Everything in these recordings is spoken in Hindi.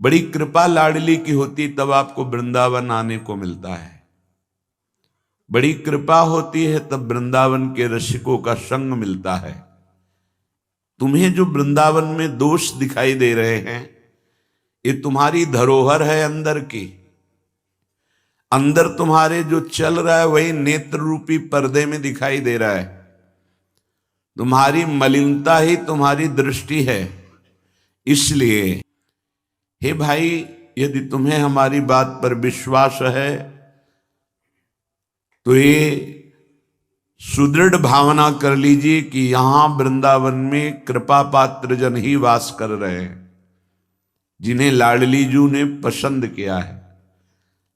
बड़ी कृपा लाडली की होती तब आपको वृंदावन आने को मिलता है। बड़ी कृपा होती है तब वृंदावन के रसिकों का संग मिलता है। तुम्हें जो वृंदावन में दोष दिखाई दे रहे हैं, ये तुम्हारी धरोहर है अंदर की। अंदर तुम्हारे जो चल रहा है वही नेत्र रूपी पर्दे में दिखाई दे रहा है। तुम्हारी मलिनता ही तुम्हारी दृष्टि है। इसलिए हे भाई, यदि तुम्हें हमारी बात पर विश्वास है तो ये सुदृढ़ भावना कर लीजिए कि यहां वृंदावन में कृपा पात्र जन ही वास कर रहे हैं, जिन्हें लाडली जू ने पसंद किया है।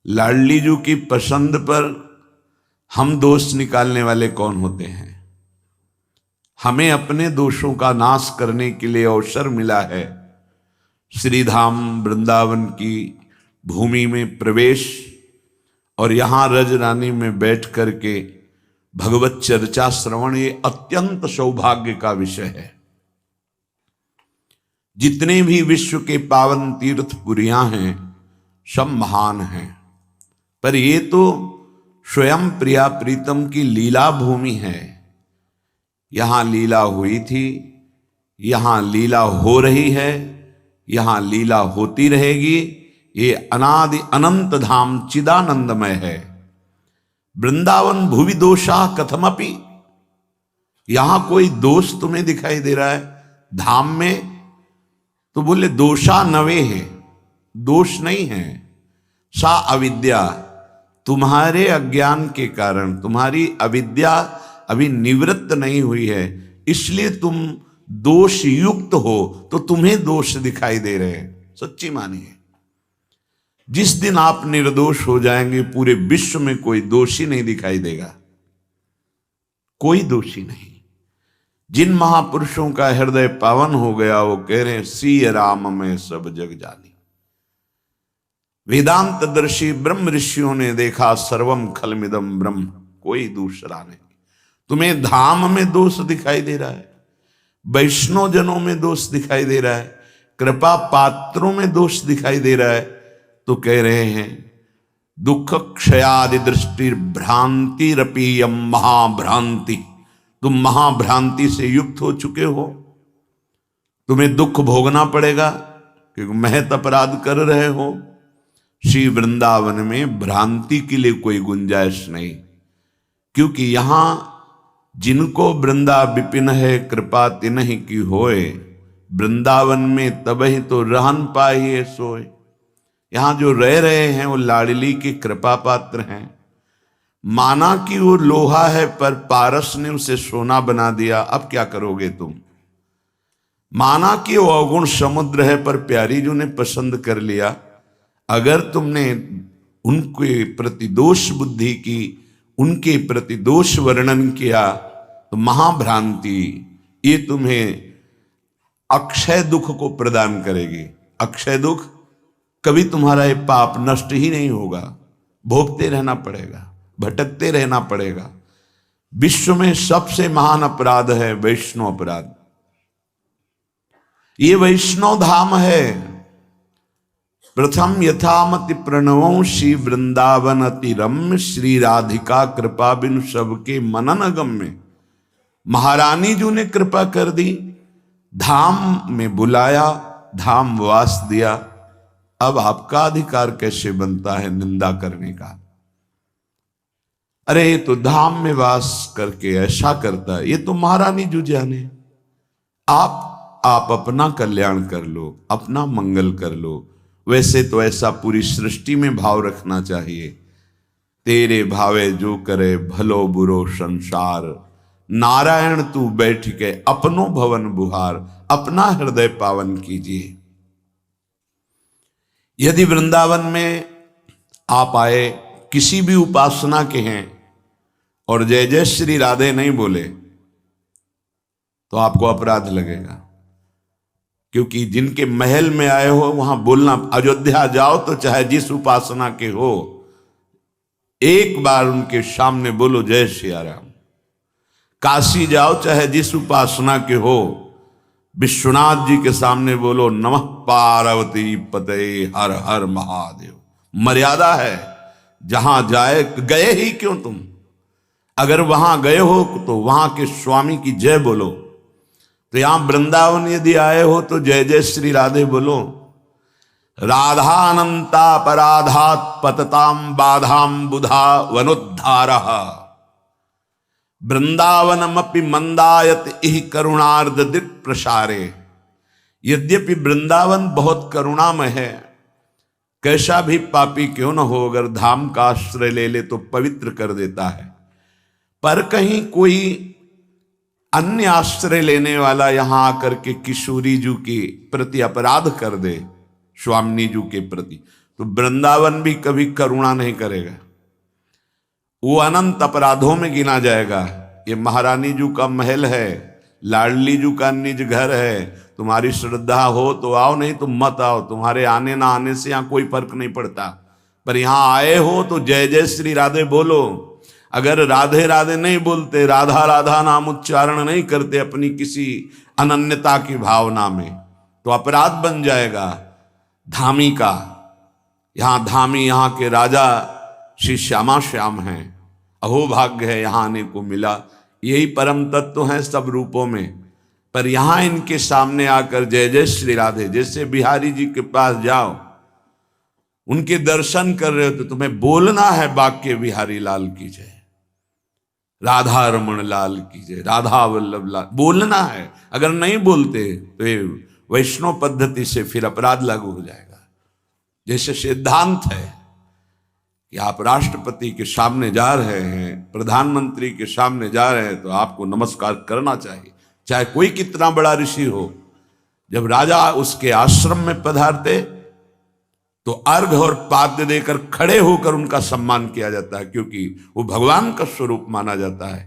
लाडली जू की पसंद पर हम दोष निकालने वाले कौन होते हैं? हमें अपने दोषों का नाश करने के लिए अवसर मिला है। श्रीधाम वृंदावन की भूमि में प्रवेश और यहां रज रानी में बैठ करके भगवत चर्चा श्रवण, ये अत्यंत सौभाग्य का विषय है। जितने भी विश्व के पावन तीर्थपुरियां हैं सब महान हैं, पर ये तो स्वयं प्रिया प्रीतम की लीला भूमि है। यहां लीला हुई थी, यहां लीला हो रही है, यहां लीला होती रहेगी। ये अनादि अनंत धाम चिदानंदमय है। वृंदावन भुवि दोषा कथमपि, यहां कोई दोष तुम्हें दिखाई दे रहा है धाम में? तो बोले दोषा नवे हैं, दोष नहीं है। सा अविद्या, तुम्हारे अज्ञान के कारण तुम्हारी अविद्या अभी निवृत्त नहीं हुई है, इसलिए तुम दोष युक्त हो, तो तुम्हें दोष दिखाई दे रहे हैं। सच्ची मानिए, जिस दिन आप निर्दोष हो जाएंगे पूरे विश्व में कोई दोषी नहीं दिखाई देगा, कोई दोषी नहीं। जिन महापुरुषों का हृदय पावन हो गया वो कह रहे हैं सिय राम में सब जग जानी। वेदांत दर्शी ब्रह्म ऋषियों ने देखा सर्वम खलमिदम ब्रह्म, कोई दूसरा नहीं। तुम्हें धाम में दोष दिखाई दे रहा है, वैष्णव जनों में दोष दिखाई दे रहा है, कृपा पात्रों में दोष दिखाई दे रहा है, तो कह रहे हैं दुख क्षयादि दृष्टि भ्रांति रपीयम महाभ्रांति। तुम महाभ्रांति से युक्त हो चुके हो, तुम्हें दुख भोगना पड़ेगा क्योंकि महत अपराध कर रहे हो। श्री वृंदावन में भ्रांति के लिए कोई गुंजाइश नहीं, क्योंकि यहां जिनको वृंदा विपिन है कृपा तिन्हि की होए, वृंदावन में तबहि तो रहन पाइए सोए। यहां जो रह रहे हैं वो लाडली की कृपा पात्र हैं। माना कि वो लोहा है पर पारस ने उसे सोना बना दिया, अब क्या करोगे तुम? माना कि वो अवगुण समुद्र है पर प्यारी जी ने पसंद कर लिया, अगर तुमने उनके प्रति दोष बुद्धि की, उनके प्रति दोष वर्णन किया तो महाभ्रांति ये तुम्हें अक्षय दुख को प्रदान करेगी। अक्षय दुख, कभी तुम्हारा ये पाप नष्ट ही नहीं होगा, भोगते रहना पड़ेगा, भटकते रहना पड़ेगा। विश्व में सबसे महान अपराध है वैष्णव अपराध। ये वैष्णव धाम है। प्रथम यथामति प्रणवों श्री वृंदावन अति रम्य, श्री राधिका कृपा बिनु सबके मनन गम्य। महारानी जी ने कृपा कर दी, धाम में बुलाया, धाम वास दिया। अब आपका अधिकार कैसे बनता है निंदा करने का? अरे ये तो धाम में वास करके ऐसा करता है, ये तो महारानी जी जाने। आप अपना कल्याण कर लो, अपना मंगल कर लो। वैसे तो ऐसा पूरी सृष्टि में भाव रखना चाहिए, तेरे भावे जो करे भलो बुरो संसार, नारायण तू बैठ के अपनो भवन बुहार, अपना हृदय पावन कीजिए। यदि वृंदावन में आप आए, किसी भी उपासना के हैं और जय जय श्री राधे नहीं बोले तो आपको अपराध लगेगा, क्योंकि जिनके महल में आए हो वहां बोलना। अयोध्या जाओ तो चाहे जिस उपासना के हो, एक बार उनके सामने बोलो जय सिया राम। काशी जाओ चाहे जिस उपासना के हो, विश्वनाथ जी के सामने बोलो नमः पार्वती पते हर हर महादेव। मर्यादा है, जहां जाए गए ही क्यों तुम, अगर वहां गए हो तो वहां के स्वामी की जय बोलो। तो यहां वृंदावन यदि आए हो तो जय जय श्री राधे बोलो। राधानंता पराधात पतताम बाधाम बुधा वनुद्धारः वृंदावनमपि मंदायत इह करुणार्ध दिक् प्रसारे। यद्यपि वृंदावन बहुत करुणामय है, कैसा भी पापी क्यों न हो, अगर धाम का आश्रय ले ले तो पवित्र कर देता है। पर कहीं कोई अन्य आश्रय लेने वाला यहां आकर के किशोरी जी के प्रति अपराध कर दे, स्वामिनी जी के प्रति, तो वृंदावन भी कभी करुणा नहीं करेगा, वो अनंत अपराधों में गिना जाएगा। ये महारानी जी का महल है, लाडली जी का निज घर है, तुम्हारी श्रद्धा हो तो आओ, नहीं तो मत आओ। तुम्हारे आने ना आने से यहाँ कोई फर्क नहीं पड़ता, पर यहाँ आए हो तो जय जय श्री राधे बोलो। अगर राधे राधे नहीं बोलते, राधा राधा नाम उच्चारण नहीं करते अपनी किसी अनन्यता की भावना में, तो अपराध बन जाएगा धामी का। यहाँ धामी यहाँ के राजा श्री श्यामा श्याम हैं, अहोभाग्य है यहाँ आने को मिला। यही परम तत्व हैं सब रूपों में, पर यहाँ इनके सामने आकर जय जय श्री राधे। जैसे बिहारी जी के पास जाओ, उनके दर्शन कर रहे हो तो तुम्हें बोलना है बाके बिहारी लाल की जय, राधा रमण लाल की जय, राधा वल्लभ लाल, बोलना है। अगर नहीं बोलते तो ये वैष्णव पद्धति से फिर अपराध लागू हो जाएगा। जैसे सिद्धांत है कि आप राष्ट्रपति के सामने जा रहे हैं, प्रधानमंत्री के सामने जा रहे हैं, तो आपको नमस्कार करना चाहिए, चाहे कोई कितना बड़ा ऋषि हो। जब राजा उसके आश्रम में पधारते तो अर्घ और पाद्य देकर खड़े होकर उनका सम्मान किया जाता है, क्योंकि वो भगवान का स्वरूप माना जाता है।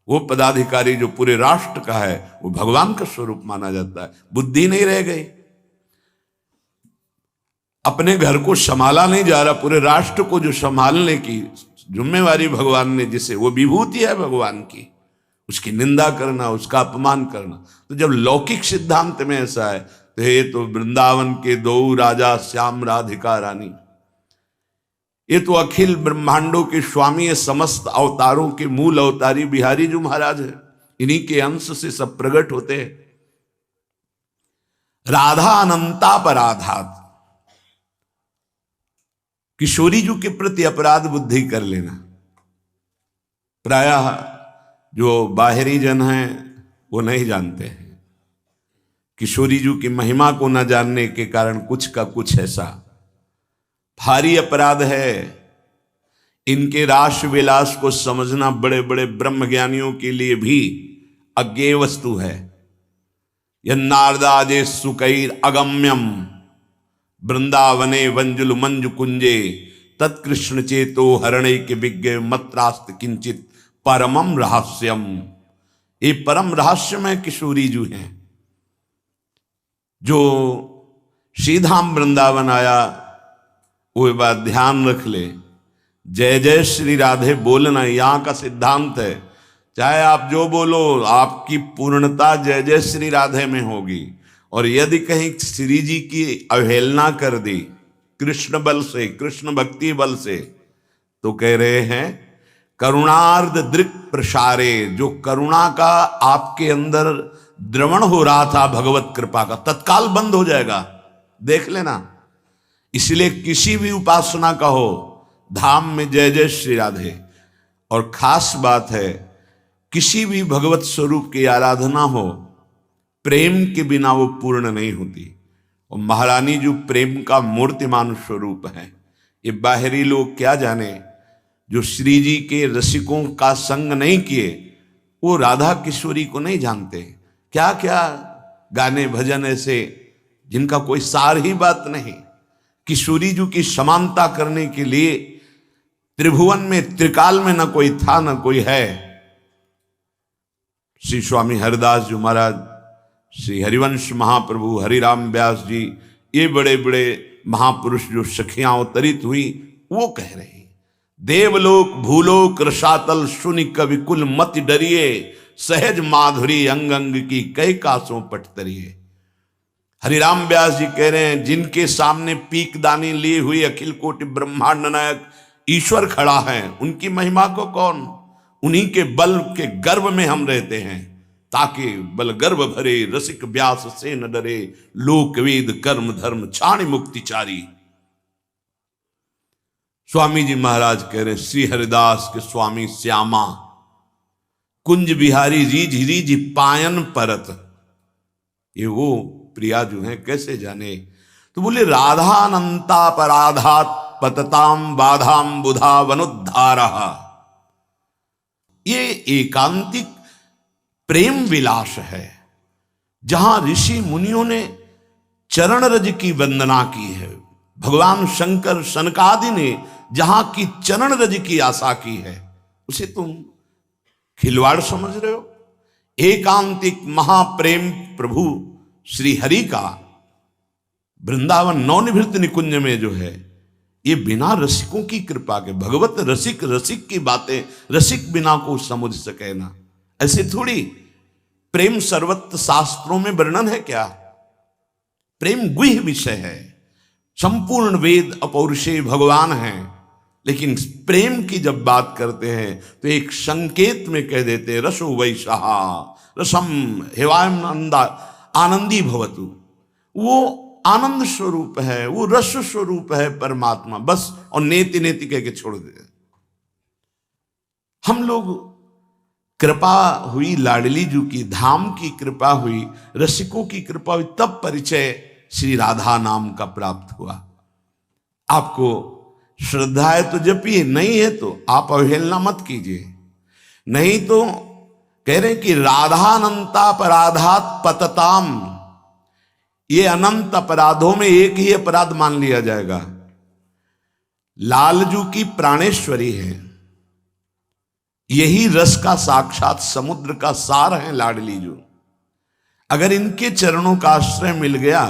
वो पदाधिकारी जो पूरे राष्ट्र का है वो भगवान का स्वरूप माना जाता है। बुद्धि नहीं रह गई, अपने घर को संभाला नहीं जा रहा, पूरे राष्ट्र को जो संभालने की जिम्मेवारी भगवान ने, जिसे वो विभूति है भगवान की, उसकी निंदा करना, उसका अपमान करना। तो जब लौकिक सिद्धांत में ऐसा है तो ये तो वृंदावन के दो राजा श्याम राधिका रानी, ये तो अखिल ब्रह्मांडों के स्वामी है, समस्त अवतारों के मूल अवतारी बिहारी जी महाराज है, इन्हीं के अंश से सब प्रकट होते हैं। राधा अनंता पराधात, किशोरी जी के प्रति अपराध बुद्धि कर लेना। प्रायः जो बाहरी जन हैं वो नहीं जानते हैं, किशोरी जी की महिमा को न जानने के कारण कुछ का कुछ ऐसा भारी अपराध है। इनके रास विलास को समझना बड़े बड़े ब्रह्मज्ञानियों के लिए भी अज्ञेय वस्तु है। यन्नारदाजे सुकैर अगम्यम वृंदावने वंजुल मंजु कुंजे तत्कृष्ण चेतो हरणे के विज्ञ मत्रास्त किंचित परमम रहस्यम। ये परम रहस्यमय किशोरी जी हैं। जो श्रीधाम वृंदावन आया वो बात ध्यान रख ले, जय जय श्री राधे बोलना यहाँ का सिद्धांत है। चाहे आप जो बोलो, आपकी पूर्णता जय जय श्री राधे में होगी। और यदि कहीं श्री जी की अवहेलना कर दी कृष्ण बल से, कृष्ण भक्ति बल से, तो कह रहे हैं करुणार्ध दृक् प्रसारे, जो करुणा का आपके अंदर द्रवण हो रहा था भगवत कृपा का, तत्काल बंद हो जाएगा, देख लेना। इसलिए किसी भी उपासना का हो, धाम में जय जय श्री राधे। और खास बात है, किसी भी भगवत स्वरूप की आराधना हो, प्रेम के बिना वो पूर्ण नहीं होती। और महारानी जो प्रेम का मूर्तिमान स्वरूप है, ये बाहरी लोग क्या जाने, जो श्री जी के रसिकों का संग नहीं किए वो राधा किशोरी को नहीं जानते। क्या क्या गाने भजन ऐसे जिनका कोई सार ही बात नहीं। किशोरी जी की समानता करने के लिए त्रिभुवन में, त्रिकाल में न कोई था न कोई है। श्री स्वामी हरिदास जी महाराज, श्री हरिवंश महाप्रभु, हरिराम व्यास जी, ये बड़े बड़े महापुरुष जो सखियां अवतरित हुई, वो कह रहे, देवलोक भूलोक रसातल सुनि कवि कुल मत डरिए, सहज माधुरी अंग अंग की कई कासों पटतरिए। हरिराम व्यास जी कह रहे हैं, जिनके सामने पीकदानी लिए हुई अखिल कोटि ब्रह्मांड नायक ईश्वर खड़ा है, उनकी महिमा को कौन। उन्हीं के बल के गर्भ में हम रहते हैं, ताकि बल गर्भ भरे रसिक व्यास से न डरे, लोक वेद कर्म धर्म छाण मुक्तिचारी। स्वामी जी महाराज कह रहे, श्री हरिदास के स्वामी श्यामा कुंज बिहारी रीझ रीझ पायन परत। ये वो प्रिया जो है, कैसे जाने। तो बोले, राधानंता पराधात पतताम बाधाम बुधा वनुद्धारा। ये एकांतिक प्रेम विलास है, जहां ऋषि मुनियों ने चरण रज की वंदना की है। भगवान शंकर सनकादि ने जहां की चरण रज की आशा की है, उसे तुम खिलवाड़ समझ रहे हो। एकांतिक महाप्रेम प्रभु श्री हरि का वृंदावन नवनिभृत निकुंज में जो है, ये बिना रसिकों की कृपा के, भगवत रसिक रसिक की बातें रसिक बिना को समझ सके ना। ऐसे थोड़ी। प्रेम सर्वत्र शास्त्रों में वर्णन है क्या? प्रेम गुह्य विषय है, संपूर्ण वेद अपौरुषेय भगवान हैं। लेकिन प्रेम की जब बात करते हैं तो एक संकेत में कह देते हैं, रसो वैशाहा रसम हेवानंदा आनंदी भवतु। वो आनंद स्वरूप है, वो रस स्वरूप है परमात्मा, बस। और नेति नेति कह के छोड़ दे। हम लोग कृपा हुई लाडली जू की, धाम की कृपा हुई, रसिकों की कृपा हुई, तब परिचय श्री राधा नाम का प्राप्त हुआ। आपको श्रद्धा है तो जपिए, नहीं है तो आप अवहेलना मत कीजिए। नहीं तो कह रहे कि राधानंता अपराधात पतताम, ये अनंत अपराधों में एक ही अपराध मान लिया जाएगा। लालजू की प्राणेश्वरी है, यही रस का साक्षात समुद्र का सार है लाडली जू। अगर इनके चरणों का आश्रय मिल गया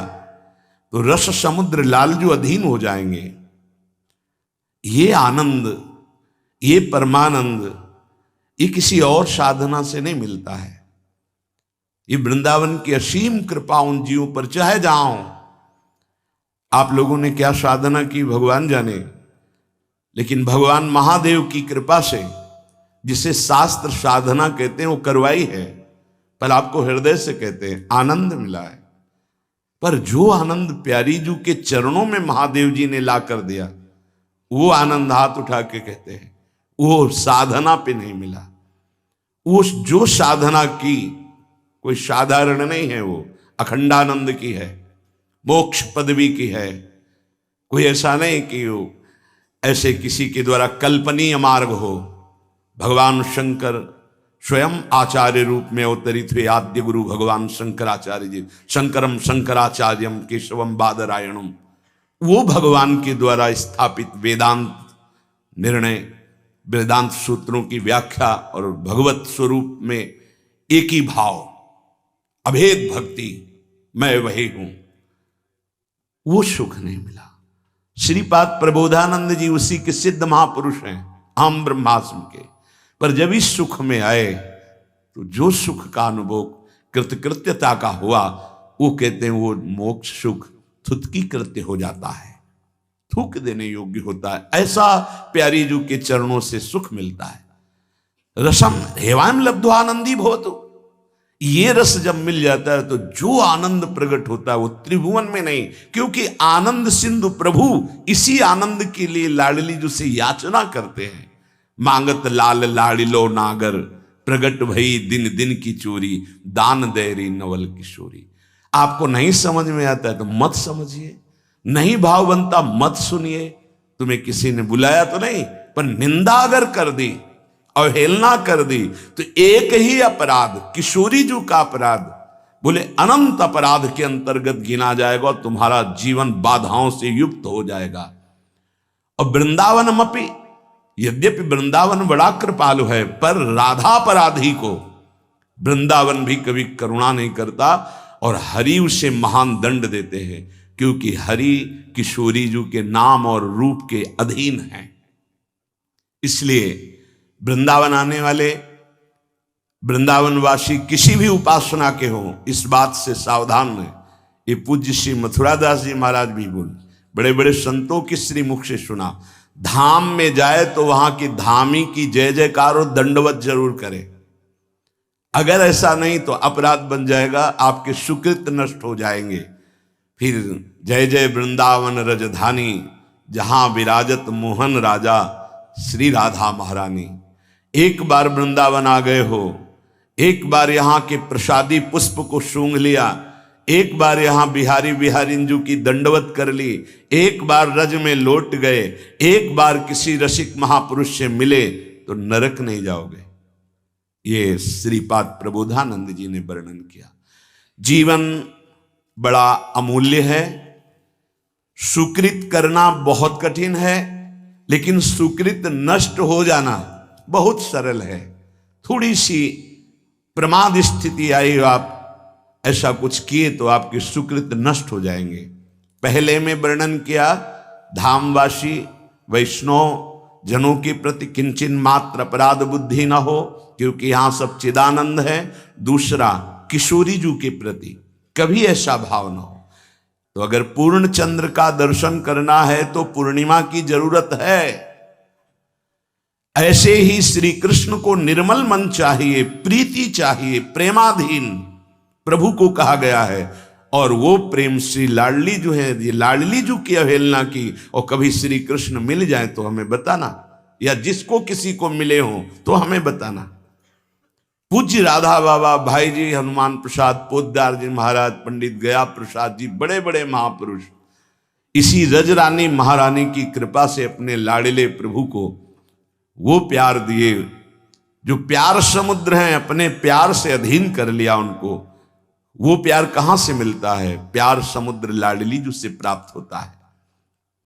तो रस समुद्र लालजू अधीन हो जाएंगे। ये आनंद, ये परमानंद, ये किसी और साधना से नहीं मिलता है। ये वृंदावन की असीम कृपा उन जीवों पर, चाहे जाओ। आप लोगों ने क्या साधना की भगवान जाने, लेकिन भगवान महादेव की कृपा से, जिसे शास्त्र साधना कहते हैं, वो करवाई है। पर आपको हृदय से कहते हैं आनंद मिला है। पर जो आनंद प्यारी जू के चरणों में महादेव जी ने ला कर दिया, वो आनंद हाथ उठा के कहते हैं वो साधना पे नहीं मिला। वो जो साधना की कोई साधारण नहीं है, वो अखंडानंद की है, मोक्ष पदवी की है। कोई ऐसा नहीं कि वो ऐसे किसी के द्वारा कल्पनीय मार्ग हो। भगवान शंकर स्वयं आचार्य रूप में अवतरित हुए आद्य गुरु भगवान शंकराचार्य जी, शंकरम शंकराचार्यम केशवम बादरायणम, वो भगवान के द्वारा स्थापित वेदांत निर्णय, वेदांत सूत्रों की व्याख्या और भगवत स्वरूप में एक ही भाव, अभेद भक्ति, मैं वही हूं, वो सुख नहीं मिला। श्रीपाद प्रबोधानंद जी उसी के सिद्ध महापुरुष हैं, हम ब्रह्मास्म के। पर जब इस सुख में आए तो जो सुख का अनुभव कृतकृत्यता का हुआ, वो कहते हैं वो मोक्ष सुख थुतकी कृत्य हो जाता है, थूक देने योग्य होता है। ऐसा प्यारी जू के चरणों से सुख मिलता है। रसम हेवाम लब्ध्वानंदी भवतु, ये रस जब मिल जाता है तो जो आनंद प्रकट होता है वो त्रिभुवन में नहीं, क्योंकि आनंद सिंधु प्रभु इसी आनंद के लिए लाडली जू से याचना करते हैं। मांगत लाल लाडिलो नागर, प्रगट भई दिन दिन की चोरी, दान देरी नवल किशोरी। आपको नहीं समझ में आता है तो मत समझिए, नहीं भाव बनता मत सुनिए। तुम्हें किसी ने बुलाया तो नहीं, पर निंदा अगर कर दी, अवहेलना कर दी, तो एक ही अपराध, किशोरी जू का अपराध, बोले अनंत अपराध के अंतर्गत गिना जाएगा और तुम्हारा जीवन बाधाओं से युक्त हो जाएगा। और वृंदावनमपि, यद्यपि वृंदावन बड़ा कृपालु है, पर राधापराधी को वृंदावन भी कभी करुणा नहीं करता और हरि उसे महान दंड देते हैं, क्योंकि हरि किशोरी जू के नाम और रूप के अधीन हैं। इसलिए वृंदावन आने वाले वृंदावनवासी किसी भी उपासना के हों, इस बात से सावधान रहे। ये पूज्य श्री मथुरादास जी महाराज भी बोले, बड़े बड़े संतों की श्री मुख से सुना, धाम में जाए तो वहां की धामी की जय जयकार और दंडवत जरूर करे। अगर ऐसा नहीं तो अपराध बन जाएगा, आपके सुकृत नष्ट हो जाएंगे। फिर जय जय वृंदावन रजधानी, जहां विराजत मोहन राजा श्री राधा महारानी। एक बार वृंदावन आ गए हो, एक बार यहाँ के प्रसादी पुष्प को सूंघ लिया, एक बार यहाँ बिहारी बिहारिंजू की दंडवत कर ली, एक बार रज में लौट गए, एक बार किसी रसिक महापुरुष से मिले तो नरक नहीं जाओगे। ये श्रीपाद प्रबोधानंद जी ने वर्णन किया। जीवन बड़ा अमूल्य है, सुकृत करना बहुत कठिन है, लेकिन सुकृत नष्ट हो जाना बहुत सरल है। थोड़ी सी प्रमाद स्थिति आई, आप ऐसा कुछ किए तो आपके सुकृत नष्ट हो जाएंगे। पहले में वर्णन किया, धामवासी वैष्णव जनों के प्रति किंचन मात्र अपराध बुद्धि न हो, क्योंकि यहां सब चिदानंद है। दूसरा, किशोरी जू के प्रति कभी ऐसा भाव न हो। तो अगर पूर्ण चंद्र का दर्शन करना है तो पूर्णिमा की जरूरत है। ऐसे ही श्री कृष्ण को निर्मल मन चाहिए, प्रीति चाहिए, प्रेमाधीन प्रभु को कहा गया है। और वो प्रेम श्री लाडली जो है, ये लाडली जो की अवहेलना की, और कभी श्री कृष्ण मिल जाए तो हमें बताना, या जिसको किसी को मिले हो तो हमें बताना। पूज्य राधा बाबा, भाई जी हनुमान प्रसाद पोद्दार जी महाराज, पंडित गया प्रसाद जी, बड़े बड़े महापुरुष इसी रजरानी महारानी की कृपा से अपने लाडले प्रभु को वो प्यार दिए जो प्यार समुद्र हैं, अपने प्यार से अधीन कर लिया उनको। वो प्यार कहां से मिलता है? प्यार समुद्र लाडली जो से प्राप्त होता है।